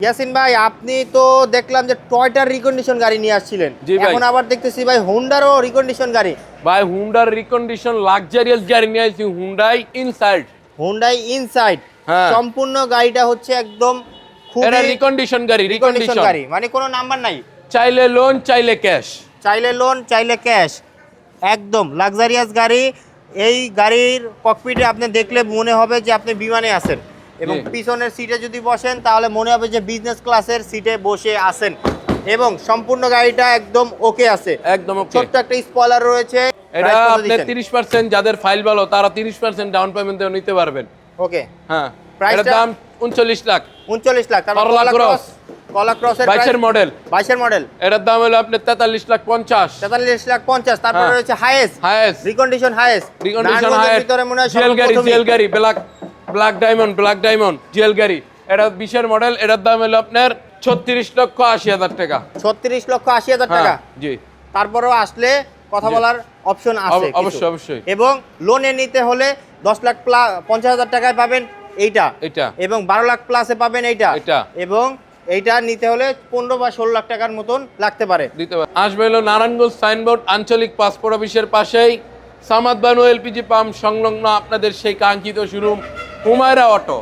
ইয়াসিন ভাই, আপনি তো দেখলাম যে টয়টার রিকন্ডিশন গাড়ি নিয়ে আসছিলেন, এখন আবার দেখতেছি ভাই হোন্ডারও রিকন্ডিশন গাড়ি। ভাই হুন্ডার রিকন্ডিশন লাক্সারিয়াস গাড়ি নিয়ে আসছি, হুন্ডাই ইনসাইড। হোন্ডাই ইনসাইড, হ্যাঁ, সম্পূর্ণ গাড়িটা হচ্ছে একদম এটা খুবই রিকন্ডিশন গাড়ি। রিকন্ডিশন গাড়ি মানে কোনো নাম্বার নাই, চাইলে লোন চাইলে ক্যাশ, চাইলে লোন চাইলে ক্যাশ, একদম লাক্সারিয়াস গাড়ি। এই গাড়ির ককপিটে আপনি দেখলে মনে হবে যে আপনি বিমানে আছেন, এবং জি। পিছনের সিটে যদি বসেন তাহলে মনে হবে যে বিজনেস ক্লাসের সিটে বসে আছেন, এবং সম্পূর্ণ গাড়িটা একদম ওকে আছে, একদম ওকে। ছোট্ট একটা স্পয়লার রয়েছে। এটা আপনি 30% যাদের ফাইল ভালো তারা 30% ডাউন পেমেন্টে নিতে পারবেন। ওকে, হ্যাঁ, প্রাইসটা এটার দাম 39 লাখ। 39 লাখ। তারপর করলা ক্রস, কলা ক্রসের 22 এর মডেল, 22 এর মডেল, এটার দাম হলো আপনার 43 লাখ 50। 43 লাখ 50। তারপর হ্যাঁ। রয়েছে highest highest recondition, highest recondition highest ভিতরে মনে হয় জিএল গাড়ি, সর্বপ্রথমই। জিএল গাড়ি, ব্ল্যাক ডায়মন্ড জিএল গাড়ি। এটা 20 এর মডেল, এটার দাম হলো আপনার 36 লক্ষ 80 হাজার টাকা। 36 লক্ষ 80 হাজার টাকা। হ্যাঁ, জি। তারপরেও আসলে কথা জি। বলার অপশন আছে কিছু। অবশ্যই অবশ্যই। এবং লোনে নিতে হলে 10 লাখ 50 হাজার টাকায় পাবেন এইটা, এটা এবং 12 লাখ প্লাসে পাবেন এইটা, এটা। এবং এইটা নিতে হলে 15 বা 16 লাখ টাকার মতন লাগতে পারে। দিতে পারে। আসবে হলো নারায়ণগঞ্জ সাইনবোর্ড আঞ্চলিক পাসপোর্ট অফিসের পাশেই সামাদ বানু এলপিজি পাম্প সংলগ্ন আপনাদের সেই কাঙ্ক্ষিত শোরুম হুমায়রা অটো।